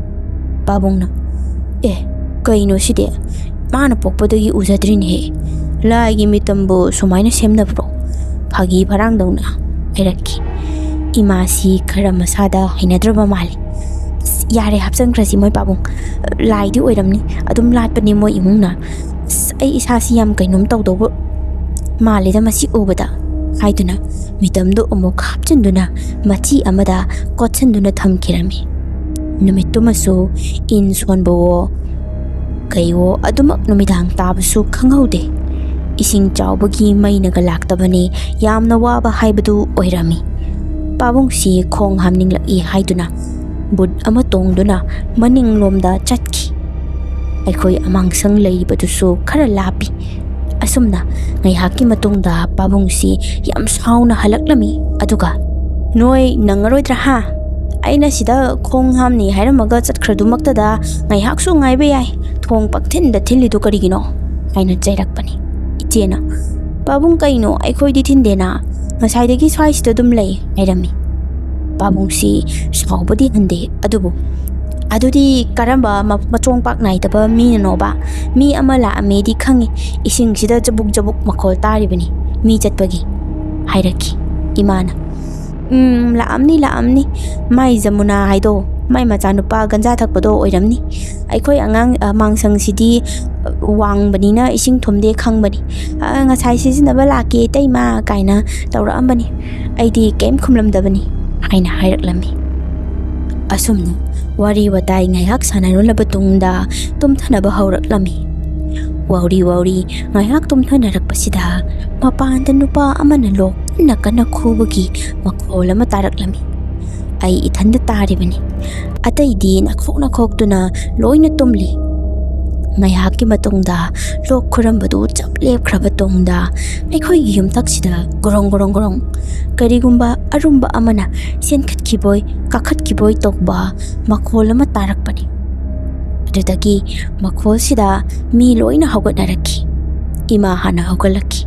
Babungna kaino side mana pokpadagi uzadrin he laigi mitambo sumaina semnabro phagi parangdawna airakki. Imasi khara masada hainadraba mali. Yare hapsankrasi moi babung laidi oiramni adum latpani moi imungna ai isasi yam kainom tawdobo malida masi ubada haiduna mitamdo amuk hapchanduna machi amada kotchanduna thamkirami. Numittumasu in sonbo kaiwo adumak numidang tabasu khanghaude. Ising chawbagi mainaga laktabani yamna waba haibadu oirami. Pabung si khong hamninglaki haiduna bud ama tongduna maninglomda chatki. Aikhoi amangsang leibatusu khara lapi. Asumna ngaihaki matungda pabungsi yam sauna halaklami aduga noi nangaroidra ha aina sida khong hamni hairamaga chatkhradumaktada ngaihaksu ngaibe yai thong pakthinda thilidu karigino aina chairakpani ichena pabung kaino aikhoi di thindena ngasai swaisida dum lei airami pabungsi saubadi hande adubu adudi karamba machong pak nai taba mi no ba mi amala amedi khangi ising sida jabuk makhol taribani mi chatpagi hairaki imana la amni mai jamuna haido mai machanupa ganja thakpado oiramni aikhoi angang mangsang sidi wang banina ising thomde khangbani ngasai sisinaba lake taima kaina tawra ambani aidi kem khumlamdabani aina hairaklammi asumna wari watai ngaihak sanarulaba tungda tumthanaba hauraklammi wauri ngaihak tumthanarakpasida mapanda nupa amana lok nakana khubagi makhol ama taraklammi ai ithanda taribani ataidi nakhok tuna loina tumli ngaihakki matungda lok khurambadu chaplep khraba tungda aikhoi yumtaksida gorong karigumba arumba amana senkhatkiboi kakhatkiboi tokba makhol ama tarakpani adudagi makhol sida mi loina haugatnarakki ima hana haugalakki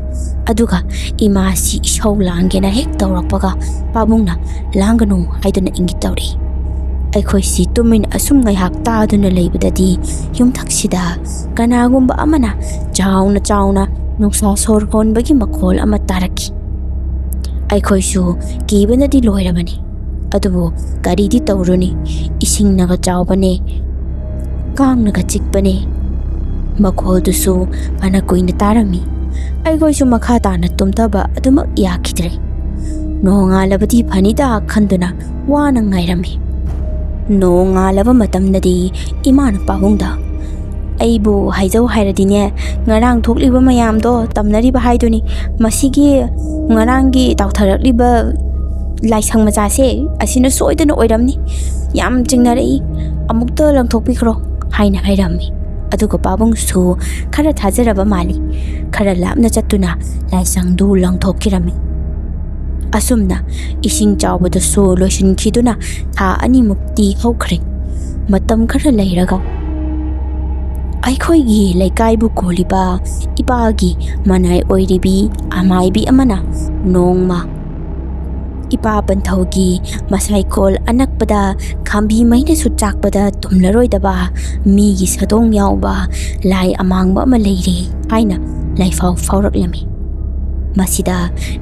aduga ima si shau langena hek tawrakpaga pabungna langanu haiduna ingitawri aikhoi si tumin asum ngaihak taaduna leibadadi yumthaksida kanagumba amana chauna nungsa sor honbagi makhol ama tarakki aikhoi su kibanadi loirabani adubu gari di tawruni ising naga chawbane kang naga chikbane makhol dusu ana koina tarami aikhoi su makha tana tumtaba adumak yakidre nongalabadi phanida khanduna wana ngairami nongalaba matamnadi imana pabungda aibu haijau hairadine ngarang thokliba mayamdo tamnariba haiduni masigi ngarangi tautharakliba laisang majase asina soidana oiramni yam chingnarei amukta langthokpikhro haina hairami aduga pabung su khara thajaraba mali khara lapna chattuna laisang du langthokirami asumna ising chawbada so loishin khiduna tha ani mukti haukhre matam khara leiraga aikhoi gi laikai bu koliba ipagi manai oiribi amaibi amana nongma ipa panthaugi masai kol anakpada khambi maina su chakpada tumlaroidaba mi gi sadong yauba lai amangba ma leire haina laifau fauраklami masida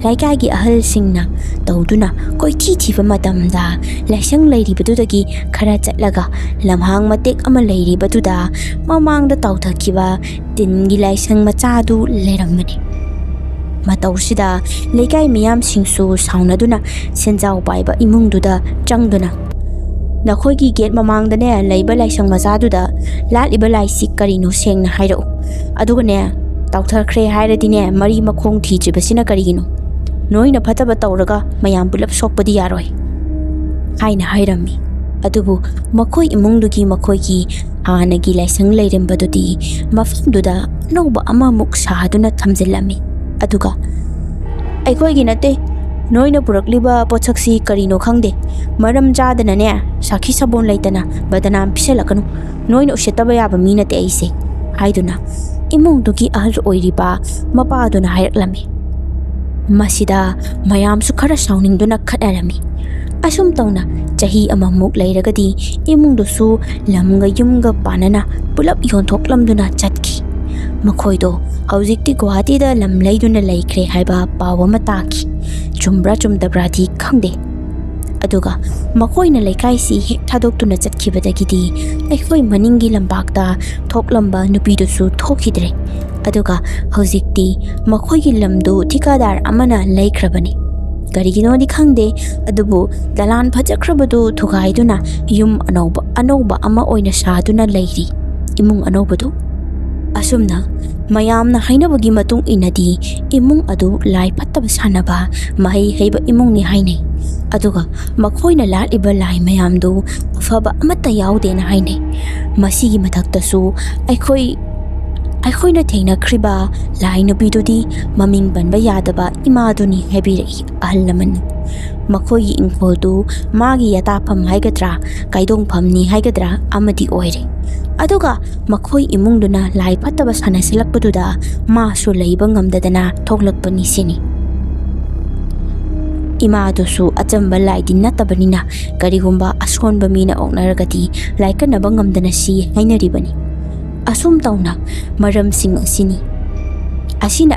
laikai gi ahal singna tawduna koithi thiba matamda laisang leiribadudagi khara chatlaga lamhang matek ama leiribaduda mamangda tawthakiba tingi laisang machadu leramani matawsida laikai miyam singsu saunaduna senjau paiba imungduda changduna nakhoigi gate mamangdane leiba laisang machaduda latliba laisi karino sengna hairau adugane tautharkre hairadine mari makhong thijibasina karigino noina phataba tawraga mayam pulap sokpadi yaroi haina hairami adubu makhoi imungdugi makhoigi hanagi laisang leirembadudi mafamduda noba ama muk sahaduna thamjilami aduga aikhoi nate noina purakliba pochaksi karino khangde maram jadana ne sakhi sabon leitana badanam pisalakanu noina ushetaba yaba mi nate aise haiduna imungdugi ahal oiriba mapaduna hairaklammi masida mayam su khara sauningduna khadarami asum tawna chahi amamuk leiragadi imungdu su lamga yumga panana pulap yonthoklamduna chatki makhoido haujikti Guwahati da lam leiduna laikre haiba pawa mataki chumbra chumdabra di khangde aduga makoina laikai si hek thadoktuna chatkibadagidi aikhoi maningi lambakta thoklamba nupidu su thokidre aduga haujikti makoigi lamdu thikadar amana laikhrabani karigino di khangde adubu dalan phajakrabadu thugaiduna yum anauba ama oina saduna leiri imung anaubadu asumna mayamna hainabagi matung inadi imung adu lai pattab sanaba mai heiba imung ni hainai ꯑꯗꯨꯒ ꯃꯈꯣꯏꯅ ꯂꯥꯠꯂꯤꯕ ꯂꯥꯏ ꯃꯌꯥꯝꯗꯨ ꯑꯐꯕ ꯑꯃꯠꯇ ꯌꯥꯎꯗꯦꯅ ꯍꯥꯏꯅꯩ꯫ ꯃꯁꯤꯒꯤ ꯃꯊꯛꯇꯁꯨ ꯑꯩꯈꯣꯏꯅ ꯊꯦꯡꯅꯈ꯭ꯔꯤꯕ ꯂꯥꯏ ꯅꯨꯄꯤꯗꯨꯗꯤ ꯃꯃꯤꯡ ꯄꯟꯕ ꯌꯥꯗꯕ ꯏꯃꯥꯗꯨꯅꯤ ꯍꯥꯏꯕꯤꯔꯛꯏ ꯑꯍꯜ ꯂꯃꯟꯅ꯫ ꯃꯈꯣꯏꯒꯤ ꯏꯪꯈꯣꯜꯗꯨ ꯃꯥꯒꯤ ꯌꯥꯇꯥꯐꯝ ꯍꯥꯏꯒꯗ꯭ꯔꯥ ꯀꯥꯏꯗꯣꯡꯐꯝꯅꯤ ꯍꯥꯏꯒꯗ꯭ꯔꯥ ꯑꯃꯗꯤ ꯑꯣꯏꯔꯦ꯫ ꯑꯗꯨꯒ ꯃꯈꯣꯏ ꯏꯃꯨꯡꯗꯨꯅ ꯂꯥꯏ ꯐꯠꯇꯕ ꯁꯥꯟꯅꯁꯤꯜꯂꯛꯄꯗꯨꯗ ꯃꯥꯁꯨ ꯂꯩꯕ ꯉꯝꯗꯗꯅ ꯊꯣꯛꯂꯛꯄꯅꯤ ꯁꯤꯅꯤ꯫ ꯏꯃꯥꯗꯨꯁꯨ ꯑꯆꯝꯕ ꯂꯥꯏꯗꯤ ꯅꯠꯇꯕꯅꯤꯅ ꯀꯔꯤꯒꯨꯝꯕ ꯑꯁꯣꯟꯕ ꯃꯤꯅ ꯑꯣꯛꯅꯔꯒꯗꯤ ꯂꯥꯏꯀꯠꯅꯕ ꯉꯝꯗꯅ ꯁꯤ ꯍꯥꯏꯅꯔꯤꯕꯅꯤ꯫ ꯑꯁꯨꯝ ꯇꯧꯅ ꯃꯔꯝꯁꯤꯡ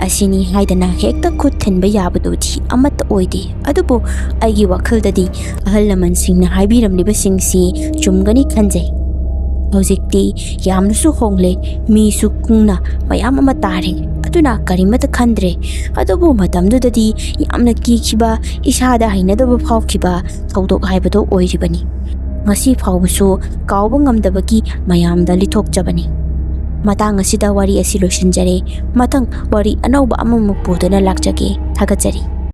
ꯑꯁꯤꯅꯤ ꯍꯥꯏꯗꯅ ꯍꯦꯛꯇ ꯈꯨꯠ ꯊꯤꯟꯕ ꯌꯥꯕꯗꯨꯗꯤ ꯑꯃꯠꯇ ꯑꯣꯏꯗꯦ꯫ ꯑꯗꯨꯕꯨ ꯑꯩꯒꯤ ꯋꯥꯈꯜꯗꯗꯤ ꯑꯍꯜ ꯂꯃꯟꯁꯤꯡꯅ ꯍꯥꯏꯕꯤꯔꯝꯂꯤꯕꯁꯤꯡꯁꯤ ꯆꯨꯝꯒꯅꯤ ꯈꯟꯖꯩ꯫ ꯍꯧꯖꯤꯛꯇꯤ ꯌꯥꯝꯅꯁꯨ ꯍꯣꯡꯂꯦ, ꯃꯤꯁꯨ ꯀꯨꯡꯅ ꯃꯌꯥꯝ ꯑꯃ ꯇꯥꯔꯦ, ꯑꯗꯨꯅ ꯀꯔꯤꯃꯠꯇ ꯈꯟꯗ꯭ꯔꯦ꯫ ꯑꯗꯨꯕꯨ ꯃꯇꯝꯗꯨꯗꯗꯤ ꯌꯥꯝꯅ ꯀꯤꯈꯤꯕ, ꯏꯁꯥꯗ ꯍꯩꯅꯗꯕ ꯐꯥꯎꯈꯤꯕ ꯊꯧꯗꯣꯛ ꯍꯥꯏꯕꯗꯨ ꯑꯣꯏꯔꯤꯕꯅꯤ꯫ ꯉꯁꯤ ꯐꯥꯎꯕꯁꯨ ꯀꯥꯎꯕ ꯉꯝꯗꯕꯒꯤ ꯃꯌꯥꯝꯗ ꯂꯤꯊꯣꯛꯆꯕꯅꯤ꯫ ꯃꯇꯥꯡ ꯑꯁꯤꯗ ꯋꯥꯔꯤ ꯑꯁꯤ ꯂꯣꯏꯁꯤꯟꯖꯔꯦ꯫ ꯃꯊꯪ ꯋꯥꯔꯤ ꯑꯅꯧꯕ ꯑꯃꯃꯨꯛ ꯄꯨꯗꯨꯅ ꯂꯥꯛꯆꯒꯦ꯫ ꯊꯥꯒꯠꯆꯔꯤ꯫